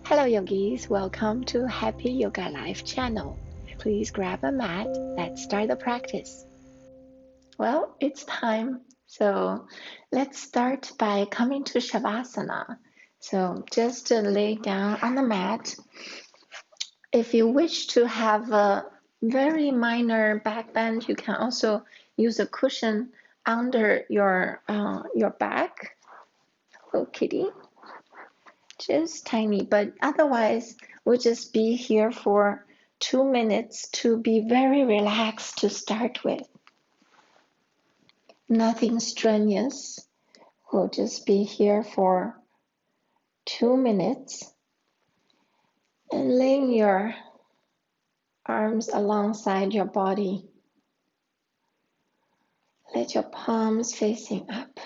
Hello yogis, welcome to Happy Yoga Life channel. Please grab a mat, let's start the practice. Well, it's time. So let's start by coming to Shavasana. So just lay down on the mat. If you wish to have a very minor back bend, you can also use a cushion under your back. Hello, kitty. Just tiny, but otherwise we'll just be here for 2 minutes to be very relaxed to start with. Nothing strenuous. We'll just be here for 2 minutes and laying your arms alongside your body. Let your palms facing up.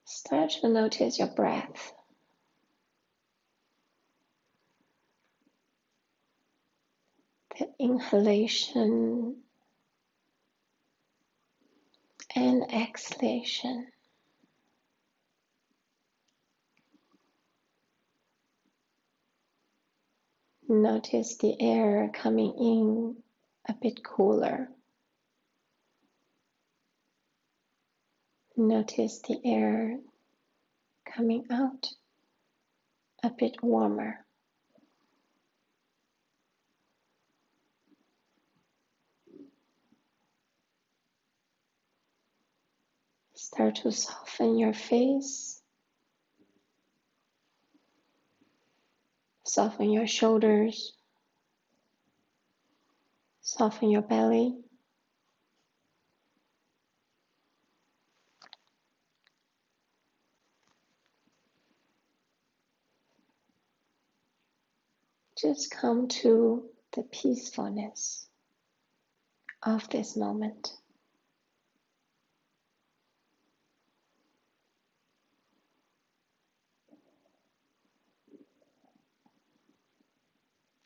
Start to notice your breath. The inhalation and exhalation. Notice the air coming in a bit cooler. Notice the air coming out a bit warmer. Start to soften your face. Soften your shoulders. Soften your belly. Just come to the peacefulness of this moment.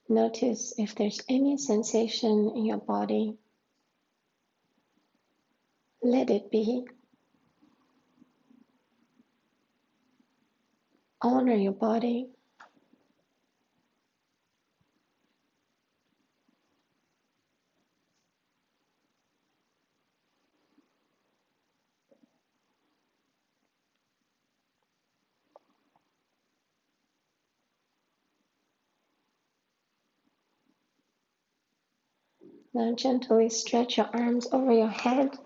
Notice if there's any sensation in your body. Let it be. Honor your body. Now gently stretch your arms over your head.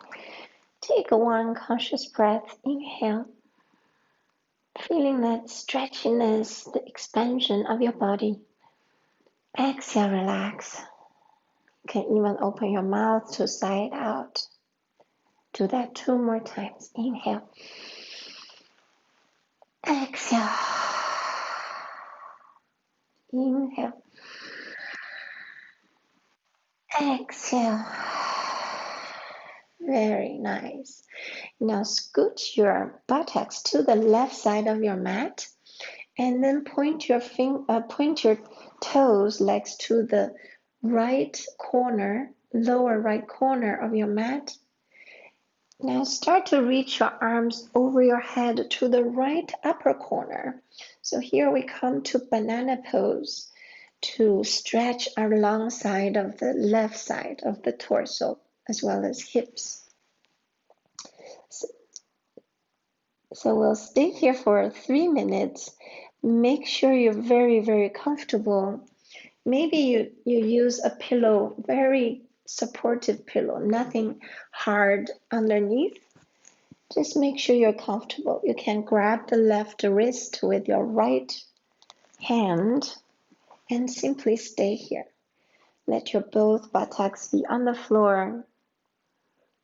Take one conscious breath. Inhale. Feeling that stretchiness, the expansion of your body. Exhale, relax. You can even open your mouth to sigh it out. Do that 2 more times. Inhale. Exhale. Inhale. Exhale. Very nice. Now scoot your buttocks to the left side of your mat and then point your toes, legs to the right corner, lower right corner of your mat. Now start to reach your arms over your head to the right upper corner. So here we come to banana pose to stretch alongside of the left side of the torso as well as hips. So we'll stay here for 3 minutes. Make sure you're very, very comfortable. Maybe you use a pillow, very supportive pillow, nothing hard underneath. Just make sure you're comfortable. You can grab the left wrist with your right hand and simply stay here. Let your both buttocks be on the floor,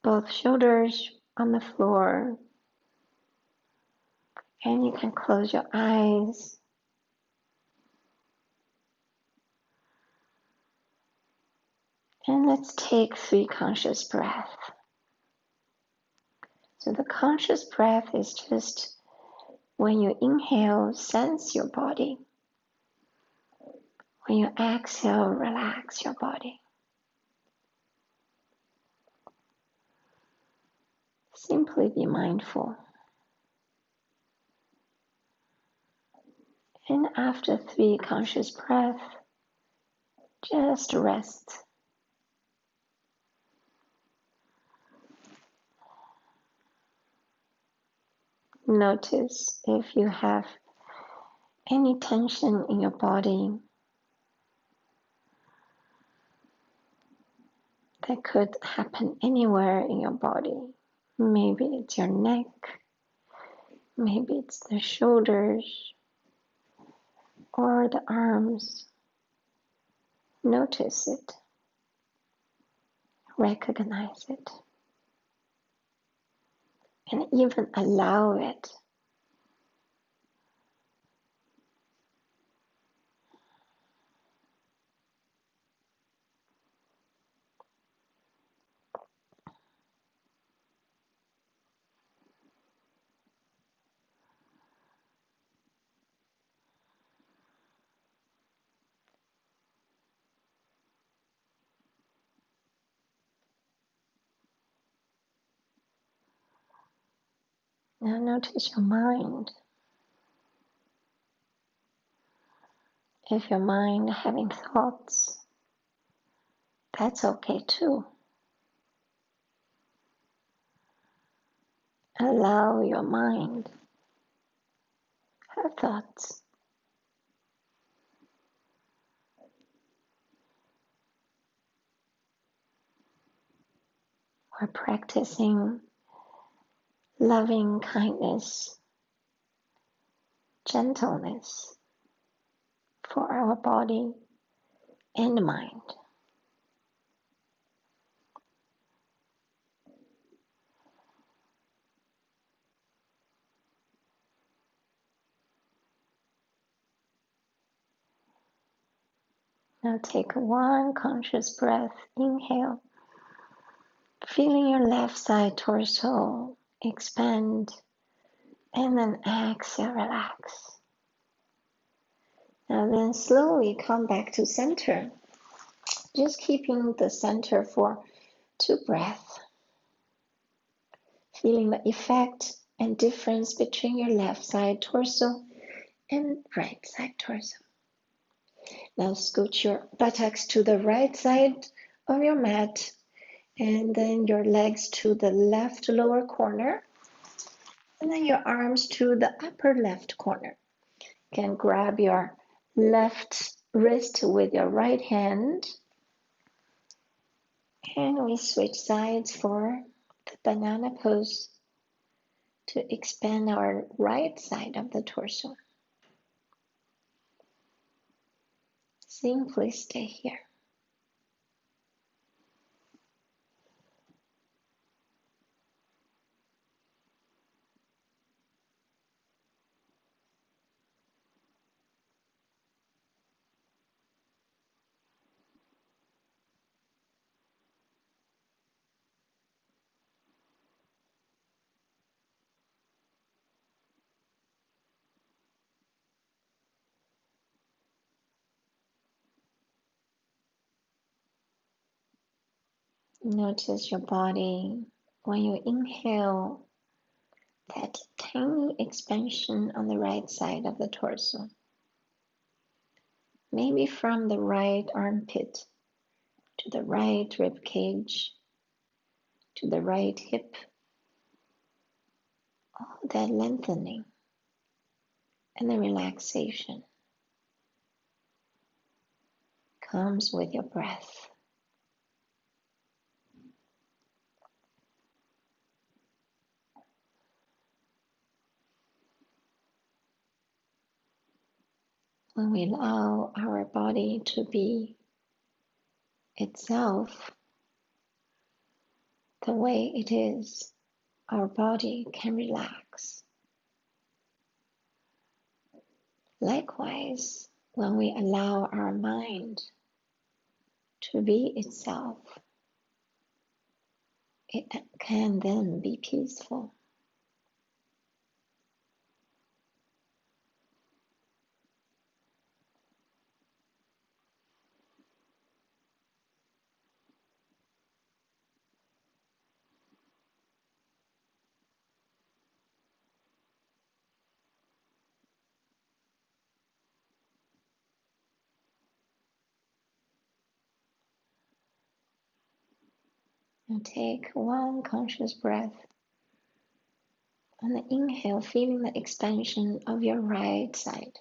both shoulders on the floor. And you can close your eyes. And let's take 3 conscious breaths. So the conscious breath is just when you inhale, sense your body. When you exhale, relax your body. Simply be mindful. And after 3 conscious breaths, just rest. Notice if you have any tension in your body that could happen anywhere in your body. Maybe it's your neck, maybe it's the shoulders or the arms. Notice it, recognize it, and even allow it. Now notice your mind. If your mind having thoughts, that's okay too. Allow your mind have thoughts. We're practicing loving kindness, gentleness for our body and mind. Now take one conscious breath, inhale, feeling your left side torso expand, and then exhale, relax. Now then slowly come back to center, just keeping the center for 2 breaths, feeling the effect and difference between your left side torso and right side torso. Now scoot your buttocks to the right side of your mat and then your legs to the left lower corner and then your arms to the upper left corner. You can grab your left wrist with your right hand and we switch sides for the banana pose to expand our right side of the torso. Simply stay here. Notice your body when you inhale, that tiny expansion on the right side of the torso. Maybe from the right armpit to the right rib cage to the right hip. All that lengthening and the relaxation comes with your breath. When we allow our body to be itself the way it is, our body can relax. Likewise, when we allow our mind to be itself, it can then be peaceful. Now take one conscious breath. On the inhale, feeling the expansion of your right side,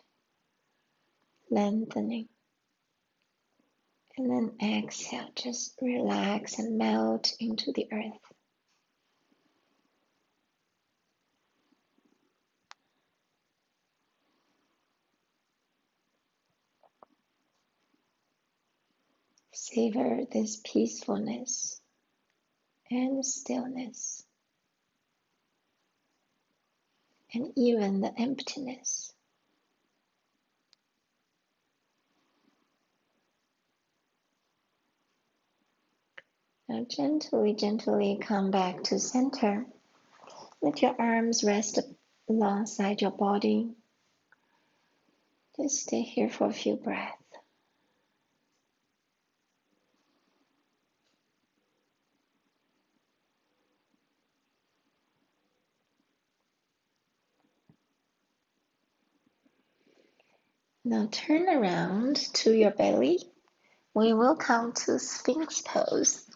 lengthening. And then exhale, just relax and melt into the earth. Savor this peacefulness and stillness, and even the emptiness. Now gently come back to center. Let your arms rest alongside your body. Just stay here for a few breaths. Now turn around to your belly. We will come to Sphinx pose.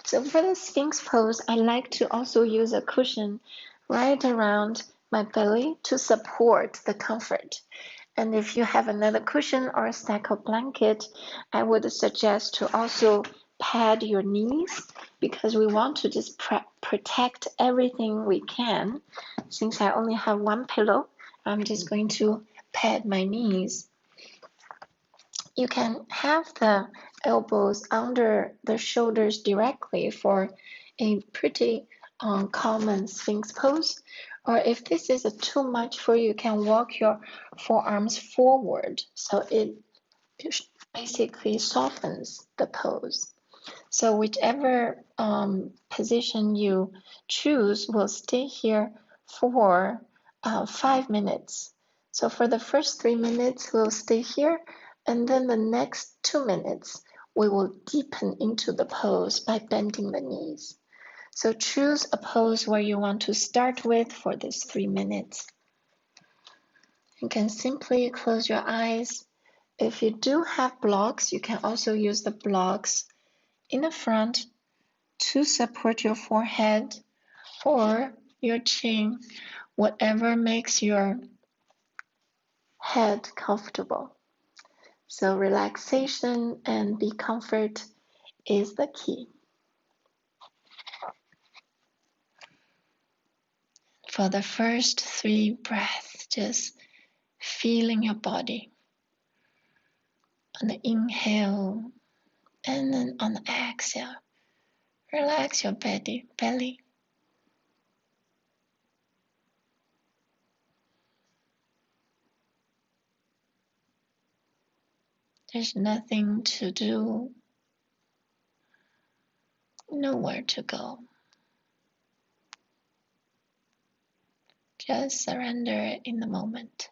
So for the Sphinx pose, I like to also use a cushion right around my belly to support the comfort. And if you have another cushion or a stack of blanket, I would suggest to also pad your knees, because we want to just protect everything we can. Since I only have one pillow, I'm just going to pad my knees. You can have the elbows under the shoulders directly for a pretty common Sphinx pose. Or if this is too much for you, you can walk your forearms forward, so it basically softens the pose. So whichever position you choose will stay here for 5 minutes. So for the first 3 minutes, we'll stay here, and then the next 2 minutes, we will deepen into the pose by bending the knees. So choose a pose where you want to start with for this 3 minutes. You can simply close your eyes. If you do have blocks, you can also use the blocks in the front to support your forehead or your chin, whatever makes your head comfortable. So relaxation and be comfort is the key. For the first 3 breaths, just feeling your body. On the inhale and then on the exhale, relax your belly. There's nothing to do, nowhere to go. Just surrender in the moment.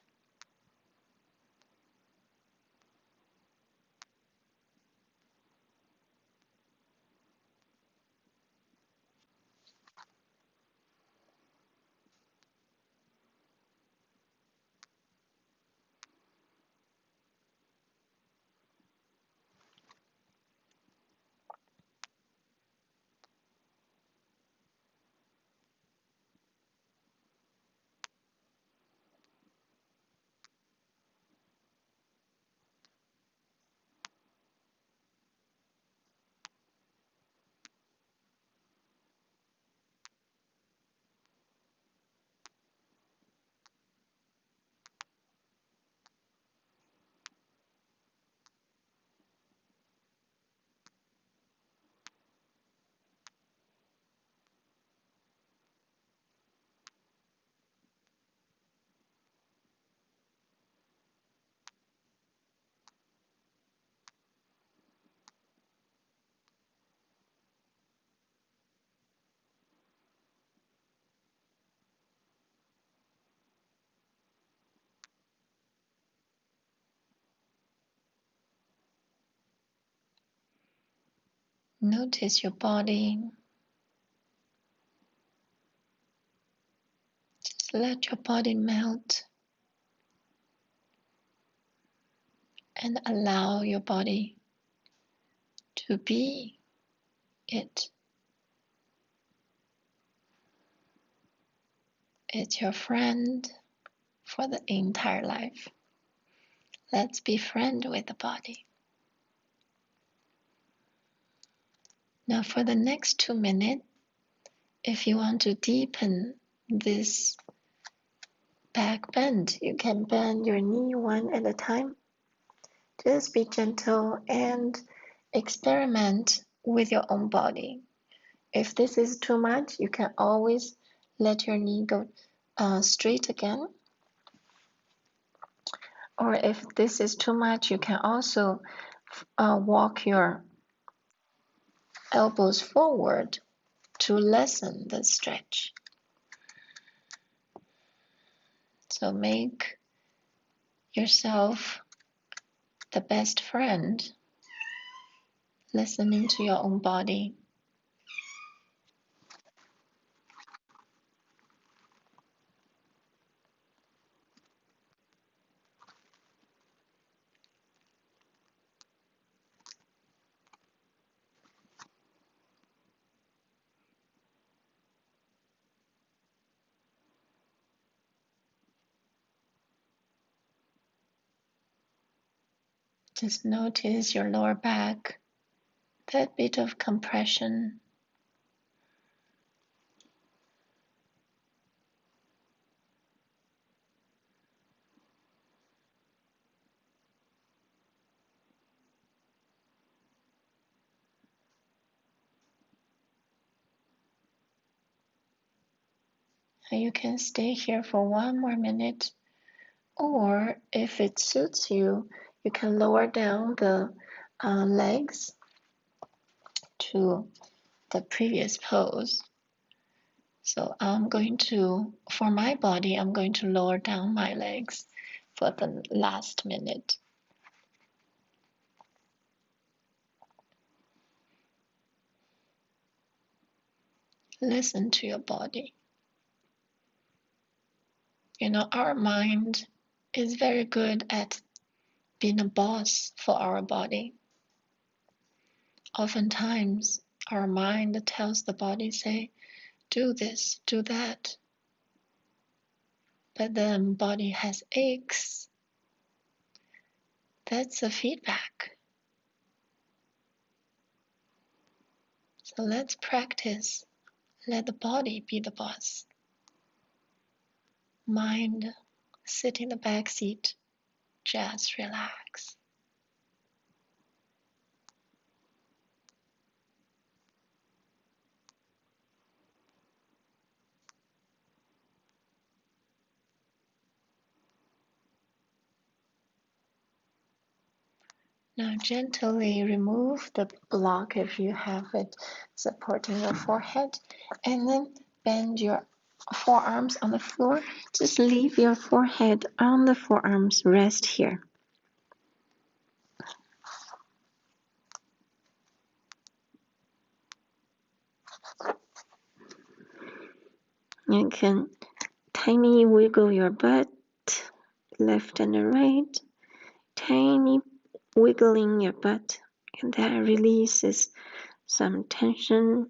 Notice your body. Just let your body melt and allow your body to be. it. It's your friend for the entire life. Let's be friends with the body. Now for the next 2 minutes, if you want to deepen this back bend, you can bend your knee one at a time. Just be gentle and experiment with your own body. If this is too much, you can always let your knee go straight again. Or if this is too much, you can also walk your elbows forward to lessen the stretch. So make yourself the best friend, listening to your own body. Just notice your lower back, that bit of compression. And you can stay here for 1 more minute, or if it suits you, you can lower down the legs to the previous pose. So for my body, I'm going to lower down my legs for the last minute. Listen to your body. You know, our mind is very good at being a boss for our body. Oftentimes, our mind tells the body, say, do this, do that. But then body has aches. That's a feedback. So let's practice. Let the body be the boss. Mind, sit in the back seat. Just relax. Now gently remove the block if you have it supporting your forehead, and then bend your forearms on the floor. Just leave your forehead on the forearms, rest here. You can tiny wiggle your butt, left and right, tiny wiggling your butt, and that releases some tension.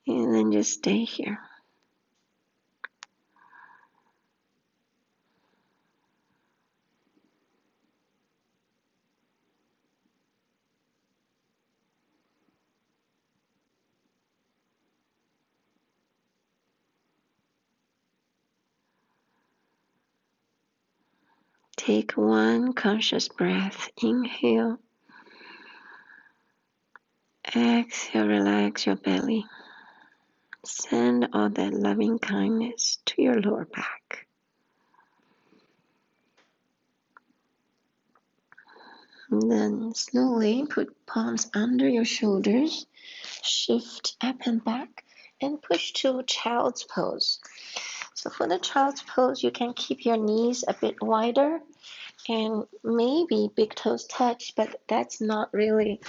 And then just stay here. Take one conscious breath. Inhale. Exhale, relax your belly. Send all that loving kindness to your lower back. And then slowly put palms under your shoulders. Shift up and back and push to child's pose. So for the child's pose, you can keep your knees a bit wider and maybe big toes touch, but that's not really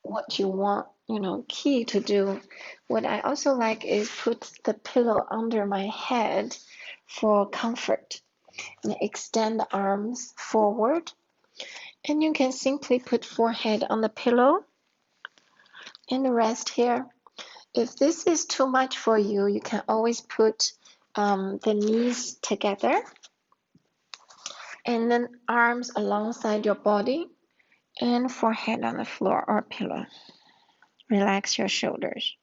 what you want, key to do. What I also like is put the pillow under my head for comfort and extend the arms forward. And you can simply put forehead on the pillow and rest here. If this is too much for you, you can always put the knees together and then arms alongside your body and forehead on the floor or pillow. Relax your shoulders.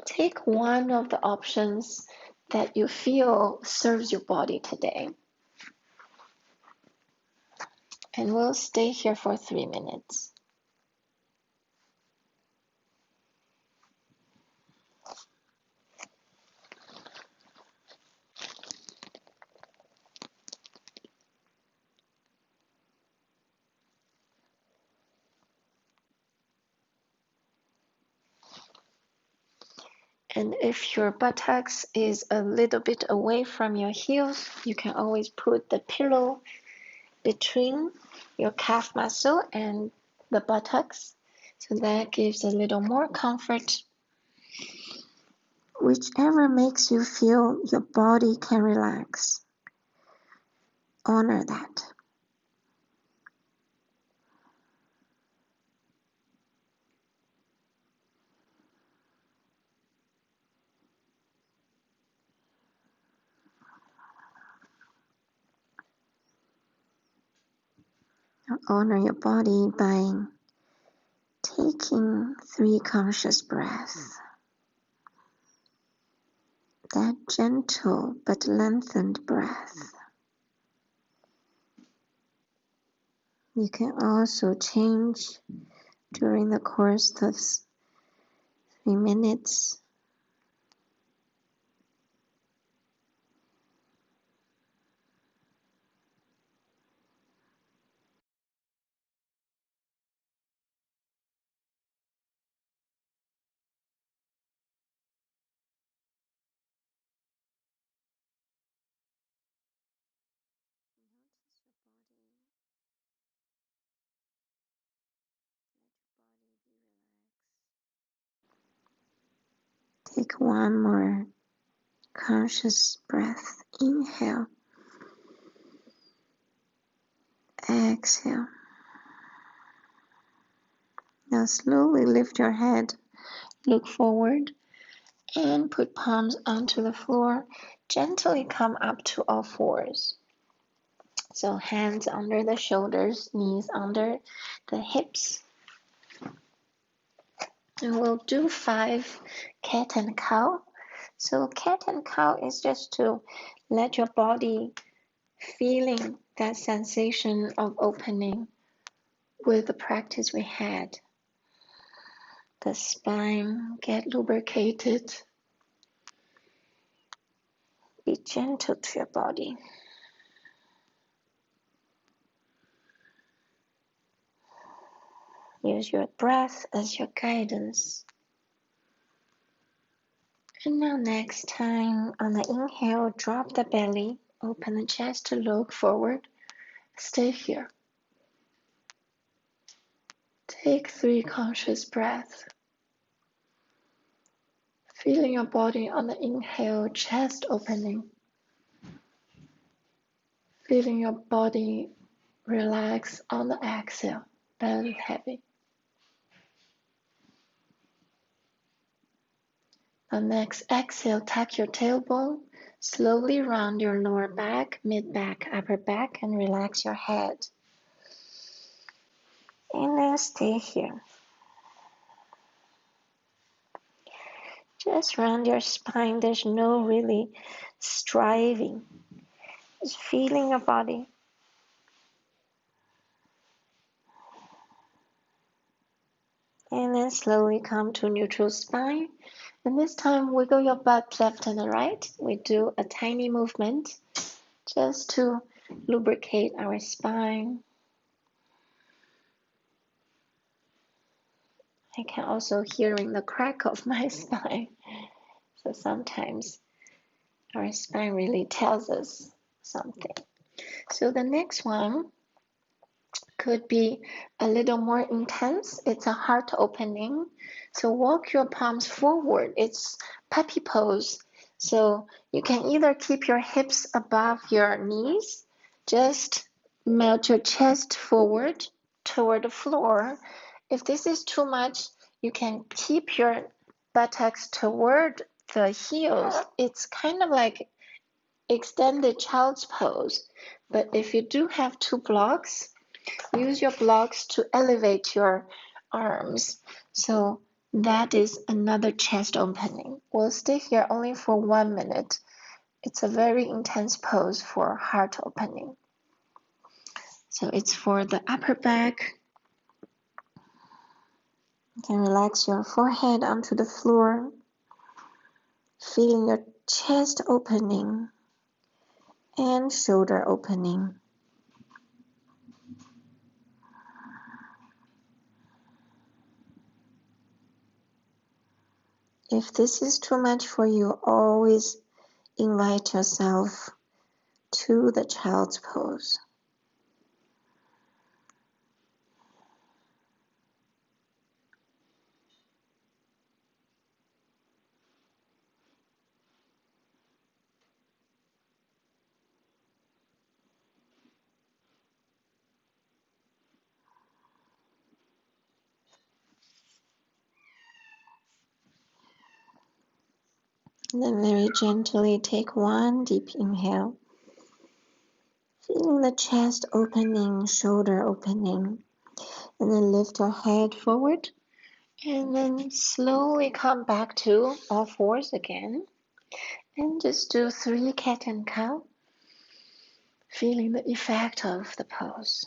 Take one of the options that you feel serves your body today. And we'll stay here for 3 minutes. And if your buttocks is a little bit away from your heels, you can always put the pillow between your calf muscle and the buttocks. So that gives a little more comfort. Whichever makes you feel your body can relax. Honor that. Honor your body by taking 3 conscious breaths. That gentle but lengthened breath. You can also change during the course of 3 minutes. Notice your body. Let your body be relaxed. Take one more conscious breath. Inhale. Exhale. Now slowly lift your head. Look forward and put palms onto the floor. Gently come up to all fours. So hands under the shoulders, knees under the hips. And we'll do 5 cat and cow. So cat and cow is just to let your body feeling that sensation of opening with the practice we had. The spine get lubricated. Be gentle to your body. Use your breath as your guidance. And now next time, on the inhale, drop the belly, open the chest to look forward. Stay here. Take 3 conscious breaths. Feeling your body on the inhale, chest opening. Feeling your body relax on the exhale, belly heavy. The next exhale, tuck your tailbone. Slowly round your lower back, mid-back, upper back, and relax your head. And then stay here. Just round your spine. There's no really striving. Just feeling your body. And then slowly come to neutral spine. And this time wiggle your butt left and right. We do a tiny movement just to lubricate our spine. I can also hearing the crack of my spine. So sometimes our spine really tells us something. So the next one could be a little more intense. It's a heart opening. So walk your palms forward. It's puppy pose. So you can either keep your hips above your knees, just melt your chest forward toward the floor, If this is too much, you can keep your buttocks toward the heels. It's kind of like extended child's pose. But if you do have two blocks, use your blocks to elevate your arms. So that is another chest opening. We'll stay here only for 1 minute. It's a very intense pose for heart opening. So it's for the upper back. You can relax your forehead onto the floor, feeling your chest opening and shoulder opening. If this is too much for you, always invite yourself to the child's pose. And then very gently take one deep inhale, feeling the chest opening, shoulder opening, and then lift your head forward, and then slowly come back to all fours again, and just do 3 cat and cow, feeling the effect of the pose.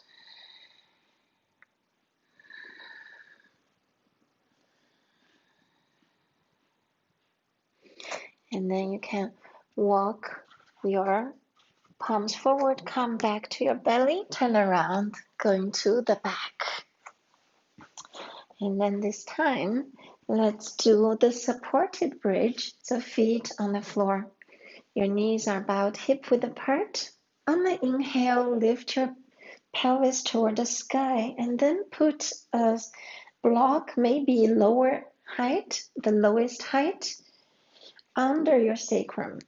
And then you can walk your palms forward, come back to your belly, turn around, going to the back. And then this time, let's do the supported bridge, so feet on the floor. Your knees are about hip width apart. On the inhale, lift your pelvis toward the sky, and then put a block, maybe lower height, the lowest height, under your sacrum.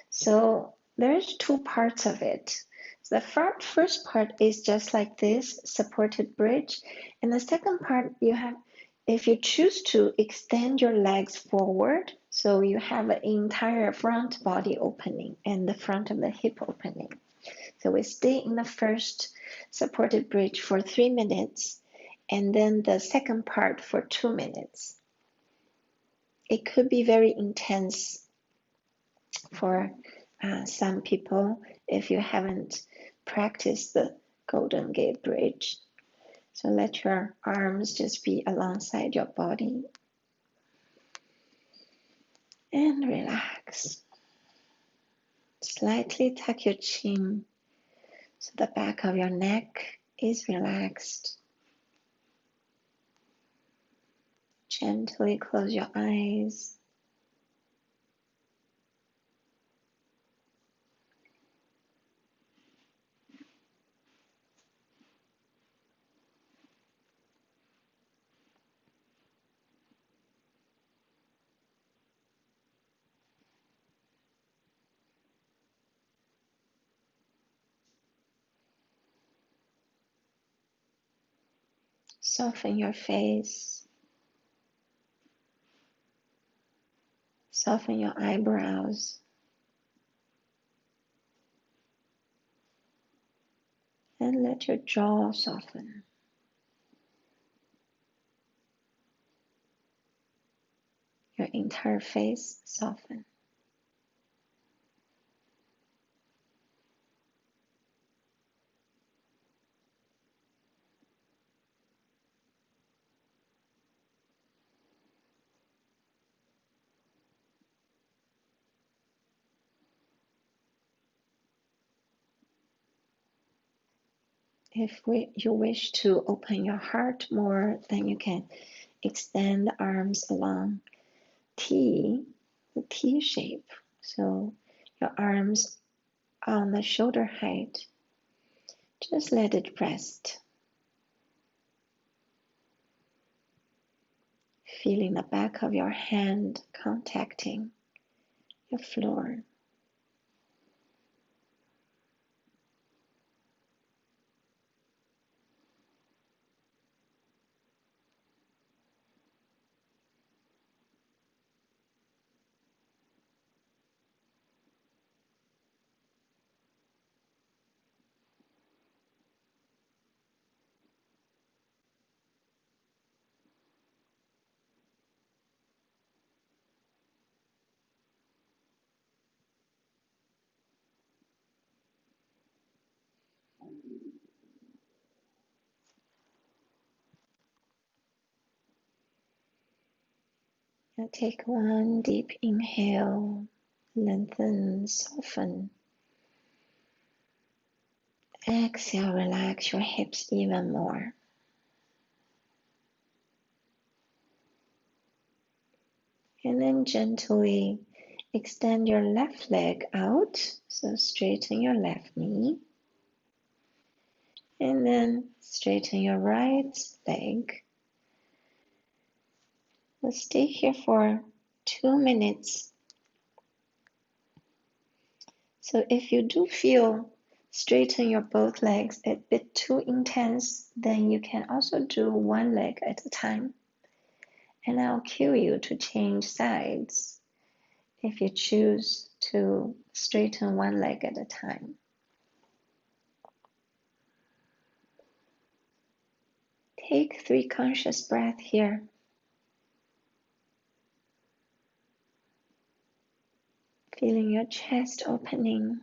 So there's 2 parts of it. So the first part is just like this, supported bridge. And the second part, you have, if you choose to extend your legs forward, so you have an entire front body opening and the front of the hip opening. So we stay in the first supported bridge for 3 minutes, and then the second part for 2 minutes. It could be very intense for some people if you haven't practiced the Golden Gate Bridge. So let your arms just be alongside your body and relax. Slightly tuck your chin so the back of your neck is relaxed. Gently close your eyes. Soften your face. Soften your eyebrows. And let your jaw soften. Your entire face soften. If you wish to open your heart more, then you can extend the arms along the T shape. So your arms on the shoulder height, just let it rest. Feeling the back of your hand contacting your floor. Now take one deep inhale, lengthen, soften. Exhale, relax your hips even more. And then gently extend your left leg out, so straighten your left knee. And then straighten your right leg. We'll stay here for 2 minutes. So if you do feel straighten your both legs a bit too intense, then you can also do one leg at a time. And I'll cue you to change sides if you choose to straighten one leg at a time. Take 3 conscious breaths here. Feeling your chest opening,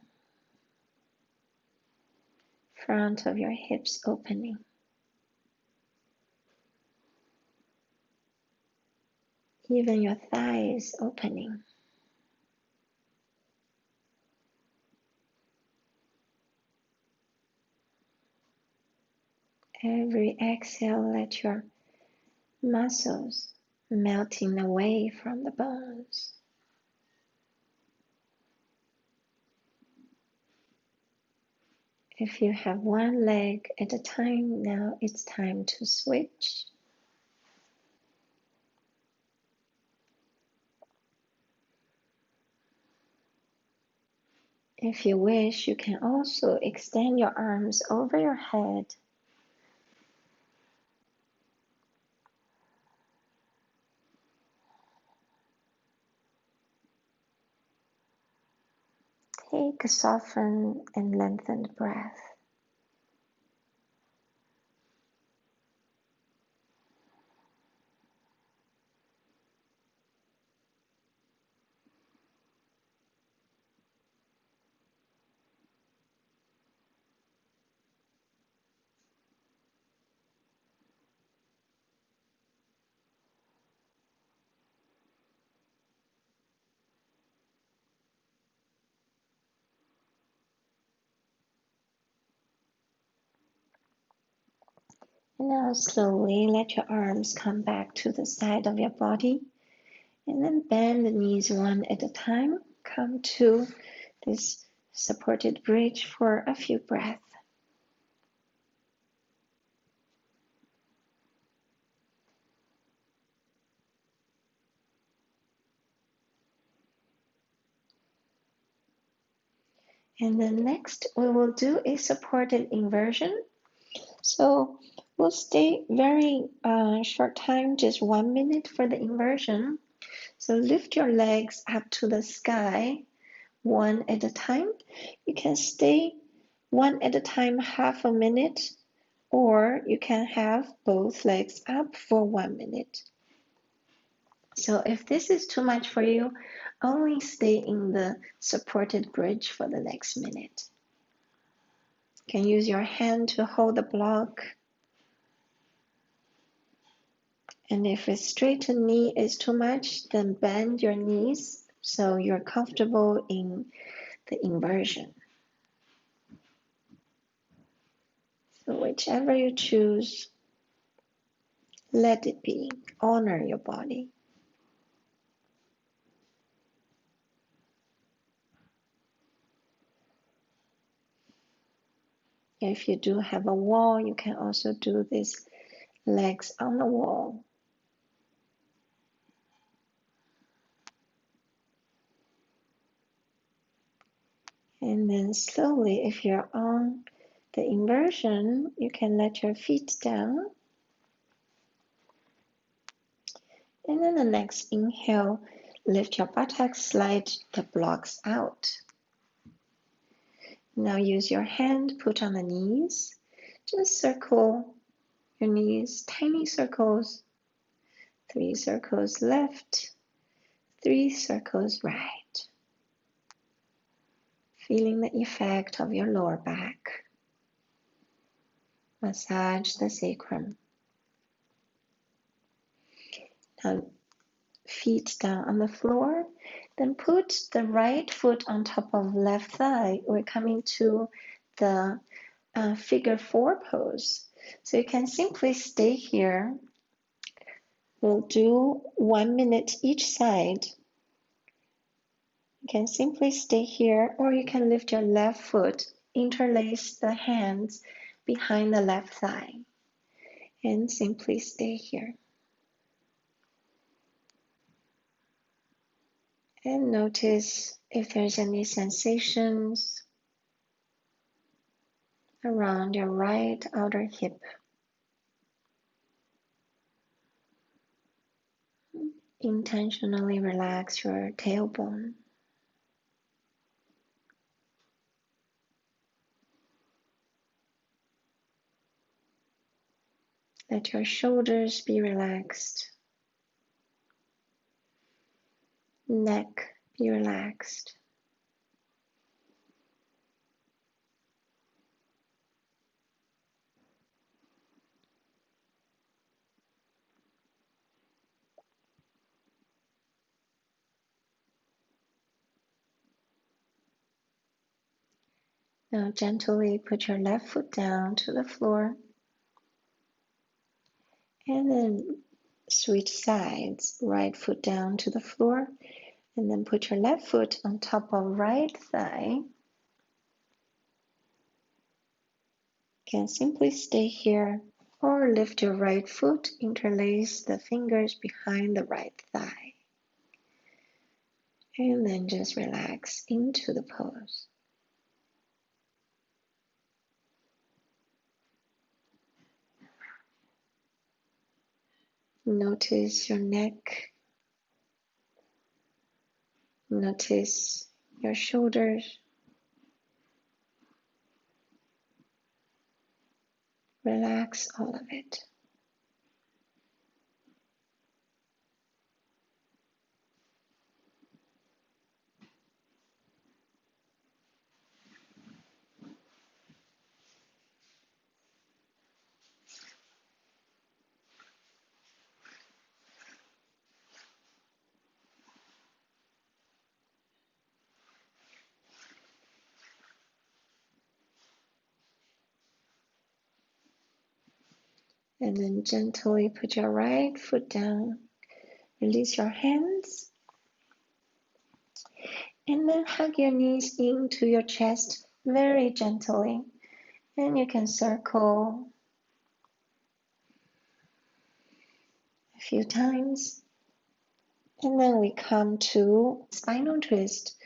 front of your hips opening. Even your thighs opening. Every exhale, let your muscles melting away from the bones. If you have one leg at a time, now it's time to switch. If you wish, you can also extend your arms over your head. Take a softened and lengthened breath. And now slowly let your arms come back to the side of your body. And then bend the knees one at a time. Come to this supported bridge for a few breaths. And then next we will do a supported inversion. So we'll stay very short time, just 1 minute for the inversion. So lift your legs up to the sky, one at a time. You can stay one at a time, half a minute, or you can have both legs up for 1 minute. So if this is too much for you, only stay in the supported bridge for the next minute. You can use your hand to hold the block. And if a straightened knee is too much, then bend your knees so you're comfortable in the inversion. So whichever you choose, let it be. Honor your body. If you do have a wall, you can also do this legs on the wall. And then slowly, if you're on the inversion, you can let your feet down. And then the next inhale, lift your buttocks, slide the blocks out. Now use your hand, put on the knees. Just circle your knees, tiny circles. 3 circles left, 3 circles right. Feeling the effect of your lower back. Massage the sacrum. Now, feet down on the floor. Then put the right foot on top of left thigh. We're coming to the figure 4 pose. So you can simply stay here. We'll do 1 minute each side. You can simply stay here, or you can lift your left foot, interlace the hands behind the left thigh, and simply stay here. And notice if there's any sensations around your right outer hip. Intentionally relax your tailbone. Let your shoulders be relaxed. Neck be relaxed. Now gently put your left foot down to the floor and then switch sides. Right foot down to the floor and then put your left foot on top of right thigh. You can simply stay here or lift your right foot, interlace the fingers behind the right thigh. And then just relax into the pose. Notice your neck. Notice your shoulders. Relax all of it. And then gently put your right foot down. Release your hands. And then hug your knees into your chest very gently. And you can circle a few times. And then we come to spinal twist.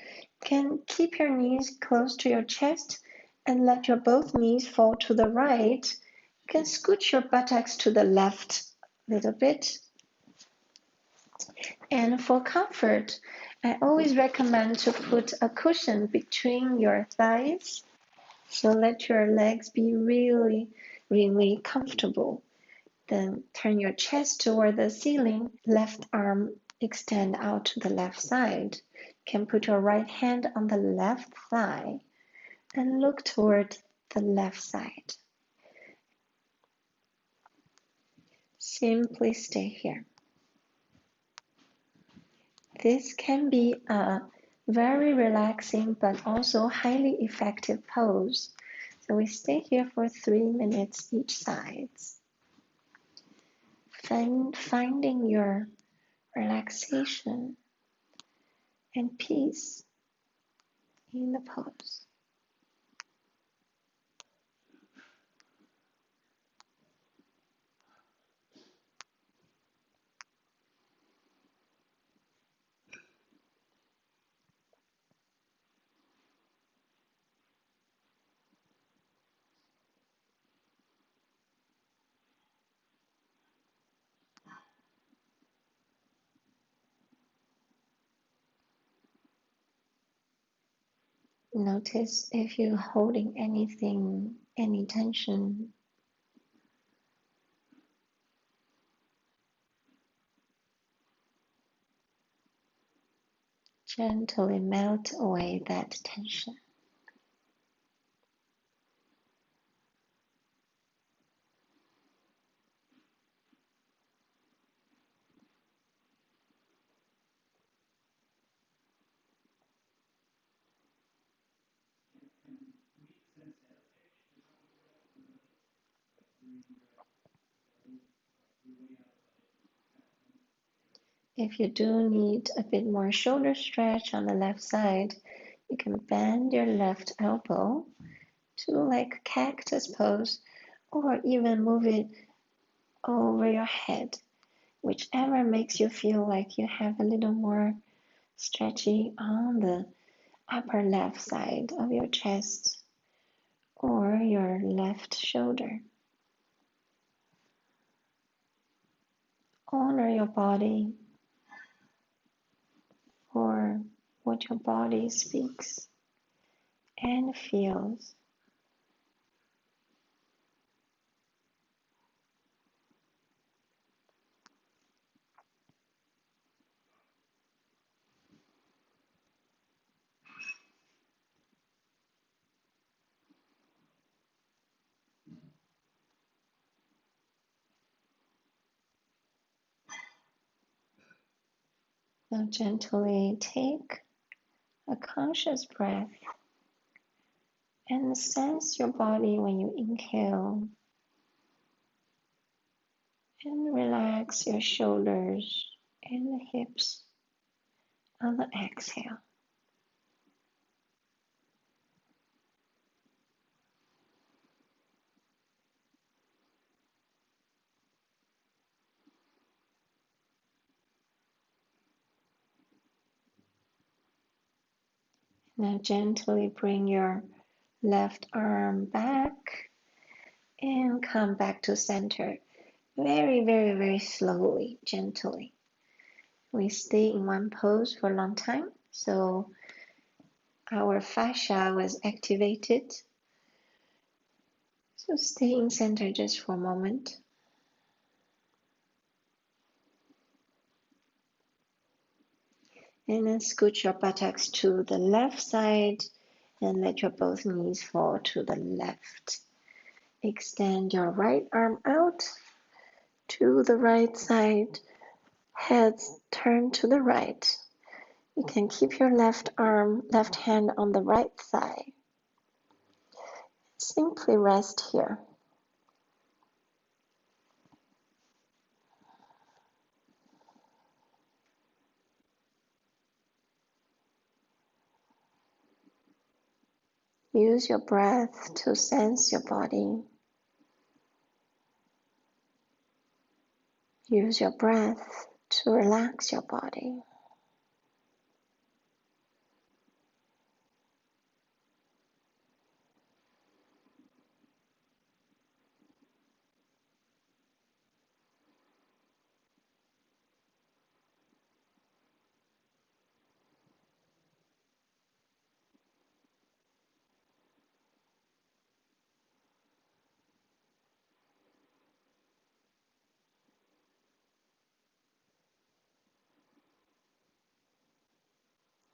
You can keep your knees close to your chest and let your both knees fall to the right. You can scooch your buttocks to the left a little bit. And for comfort, I always recommend to put a cushion between your thighs. So let your legs be really, really comfortable. Then turn your chest toward the ceiling, left arm extend out to the left side. You can put your right hand on the left thigh and look toward the left side. Simply stay here. This can be a very relaxing but also highly effective pose. So we stay here for 3 minutes each side. Finding your relaxation and peace in the pose. Notice if you're holding anything, any tension. Gently melt away that tension. If you do need a bit more shoulder stretch on the left side, you can bend your left elbow to like cactus pose, or even move it over your head, whichever makes you feel like you have a little more stretchy on the upper left side of your chest or your left shoulder. Honor your body for what your body speaks and feels. Now gently take a conscious breath and sense your body when you inhale, and relax your shoulders and the hips on the exhale. Now gently bring your left arm back and come back to center. Very, very, very slowly, gently. We stay in one pose for a long time, so our fascia was activated. So stay in center just for a moment. And then scoot your buttocks to the left side and let your both knees fall to the left. Extend your right arm out to the right side. Heads turn to the right. You can keep your left hand on the right thigh. Simply rest here. Use your breath to sense your body. Use your breath to relax your body.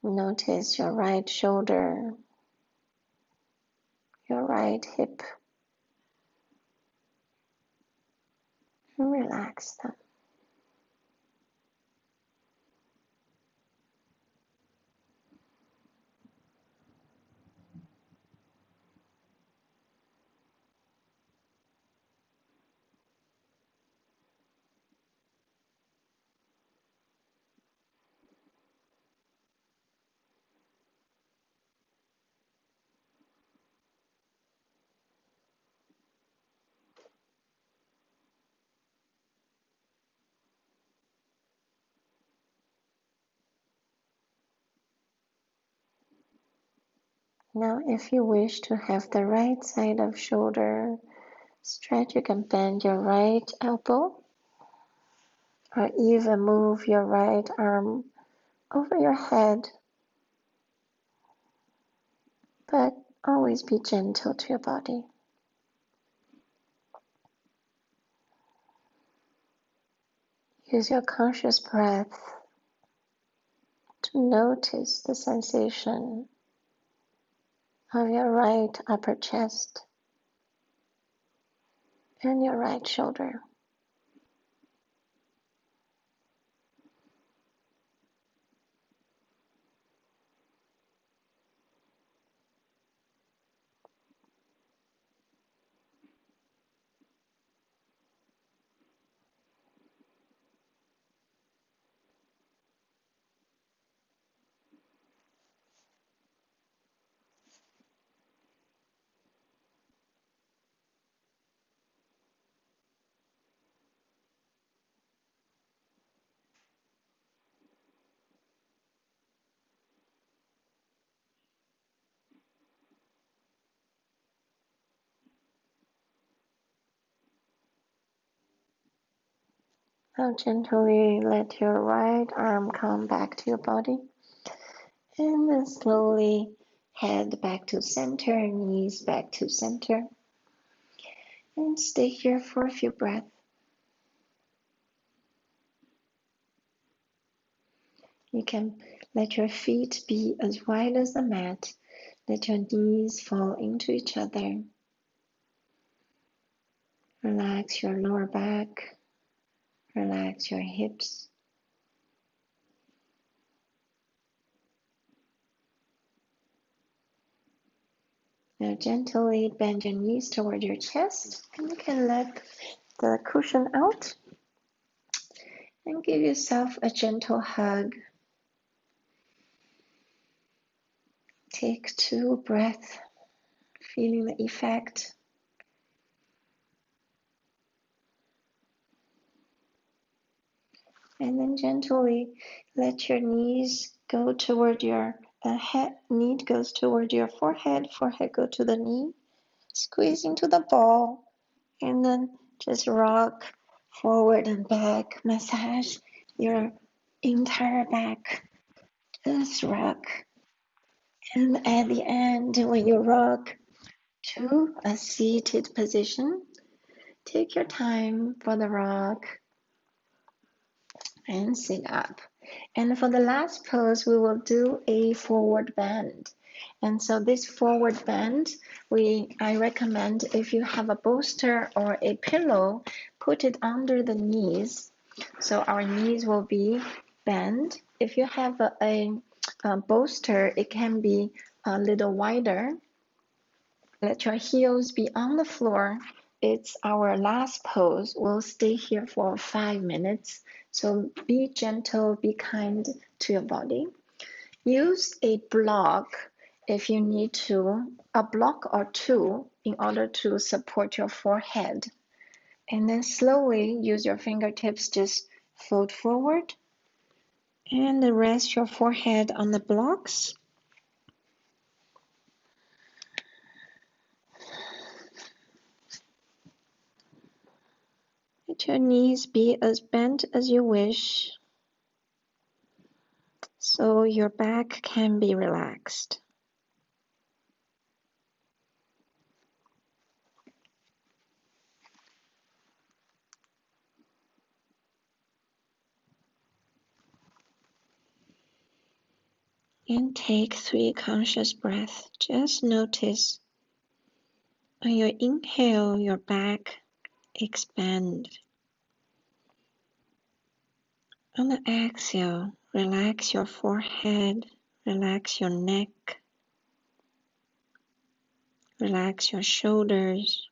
Notice your right shoulder, your right hip, and relax them. Now, if you wish to have the right side of shoulder stretch, you can bend your right elbow or even move your right arm over your head, but always be gentle to your body. Use your conscious breath to notice the sensation of your right upper chest and your right shoulder. Now gently let your right arm come back to your body. And then slowly head back to center, knees back to center. And stay here for a few breaths. You can let your feet be as wide as the mat. Let your knees fall into each other. Relax your lower back. Relax your hips. Now gently bend your knees toward your chest. And you can let the cushion out. And give yourself a gentle hug. Take 2 breaths, feeling the effect. And then gently let your knees go toward your head. Knee goes toward your forehead. Forehead go to the knee. Squeeze into the ball. And then just rock forward and back. Massage your entire back. Just rock. And at the end, when you rock to a seated position, take your time for the rock and sit up. And for the last pose, we will do a forward bend. And so this forward bend, I recommend if you have a bolster or a pillow, put it under the knees. So our knees will be bent. If you have a bolster, it can be a little wider. Let your heels be on the floor. It's our last pose. We'll stay here for 5 minutes. So be gentle, be kind to your body. Use a block if you need to, a block or two in order to support your forehead. And then slowly use your fingertips, just fold forward and rest your forehead on the blocks. Let your knees be as bent as you wish, so your back can be relaxed. And take 3 conscious breaths. Just notice on your inhale, your back expand. On the exhale, relax your forehead, relax your neck, relax your shoulders.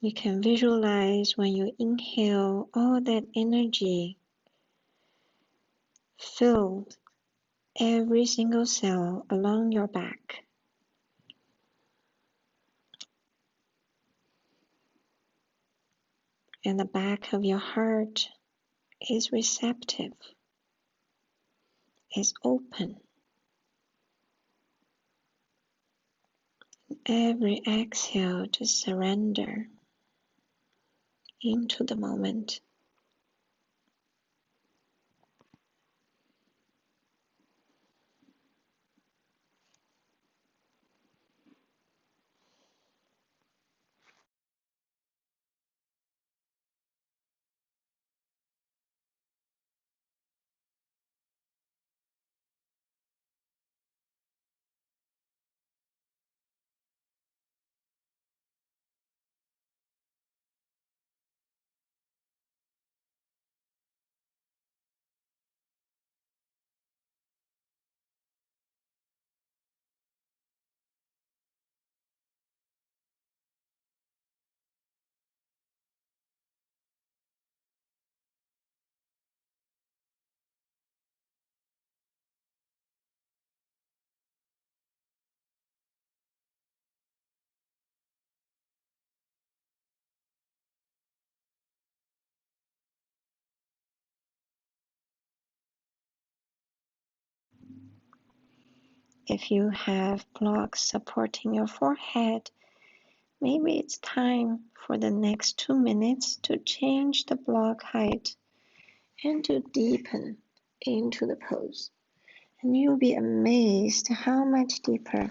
You can visualize when you inhale all that energy filled every single cell along your back. And the back of your heart is receptive, is open. Every exhale, just surrender into the moment. If you have blocks supporting your forehead, maybe it's time for the next 2 minutes to change the block height and to deepen into the pose. And you'll be amazed how much deeper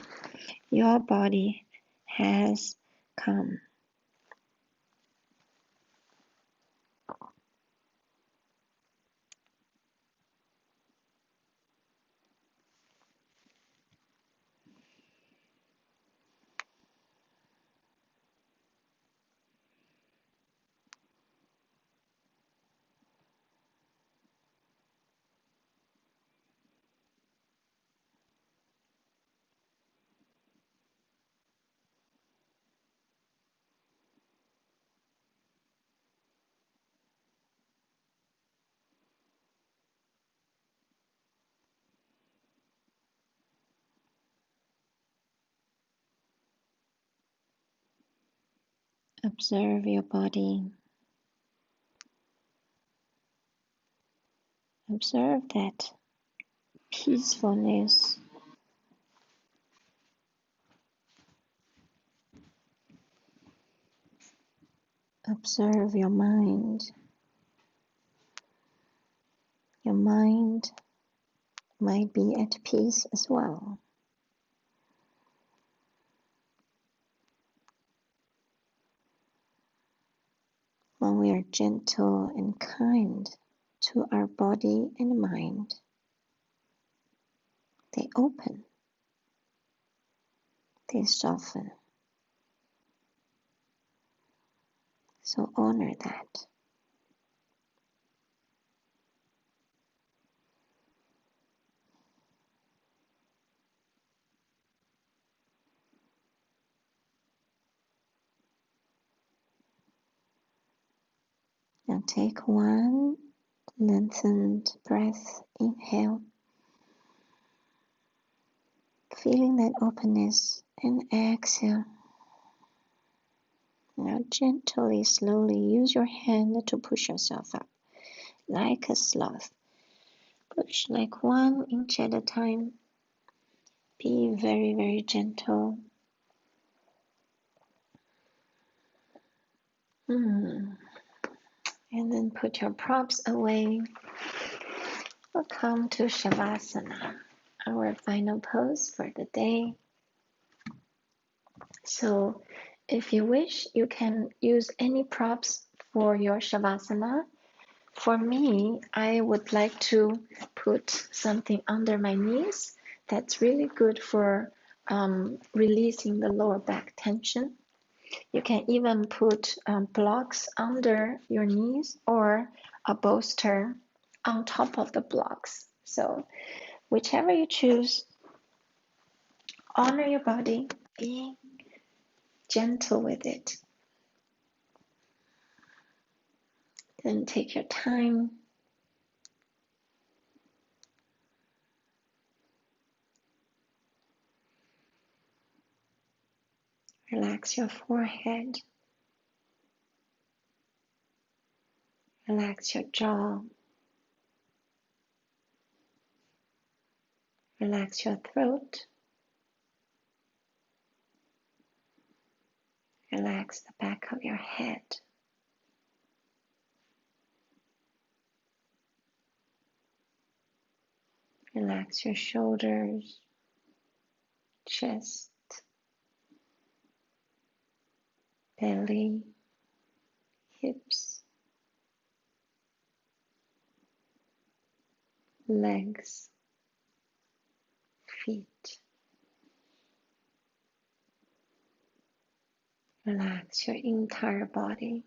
your body has come. Observe your body. Observe that peacefulness. Observe your mind. Your mind might be at peace as well. When we are gentle and kind to our body and mind, they open, they soften. So honor that. Now take one lengthened breath, inhale, feeling that openness, and exhale. Now gently, slowly use your hand to push yourself up, like a sloth. Push like 1 inch at a time. Be very, very gentle. And then put your props away. We'll come to Shavasana, our final pose for the day. So if you wish, you can use any props for your Shavasana. For me, I would like to put something under my knees. That's really good for releasing the lower back tension. You can even put blocks under your knees or a bolster on top of the blocks. So whichever you choose, honor your body, being gentle with it. Then take your time. Relax your forehead. Relax your jaw. Relax your throat. Relax the back of your head. Relax your shoulders, chest, belly, hips, legs, feet. Relax your entire body.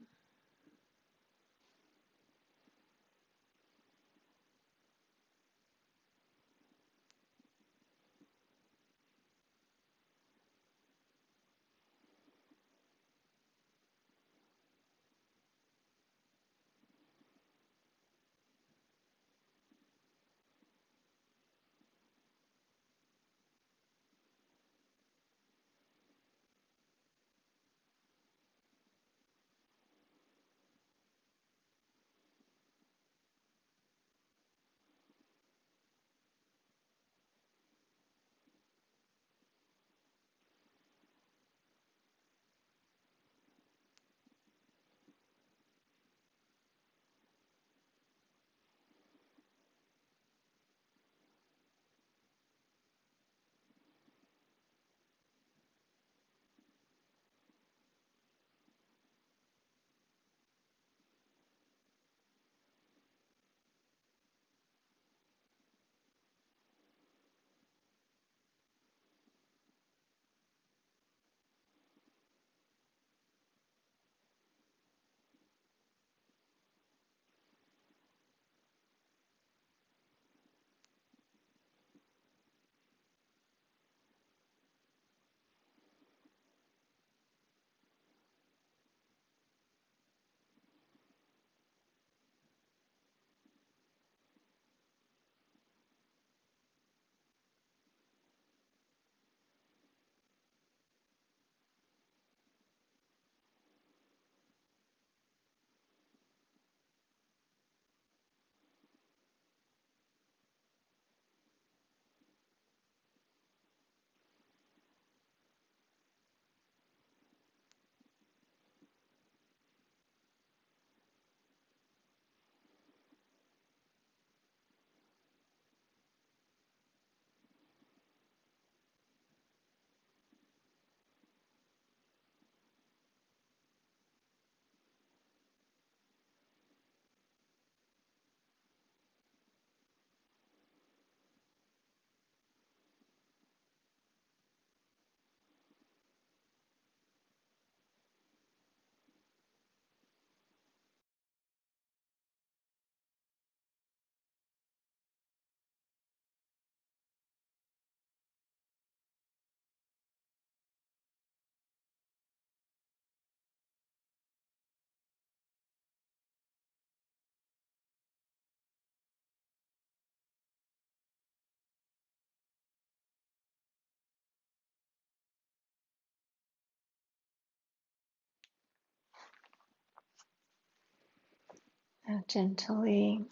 Now gently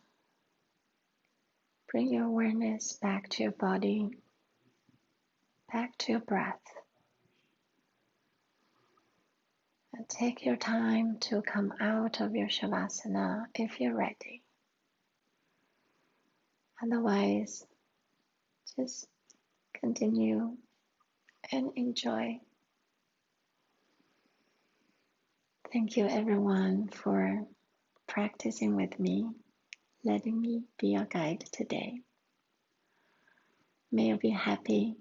bring your awareness back to your body, back to your breath. And take your time to come out of your Shavasana if you're ready. Otherwise, just continue and enjoy. Thank you everyone for practicing with me, letting me be your guide today. May you be happy.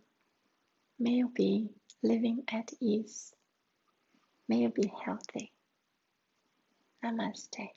May you be living at ease. May you be healthy. Namaste.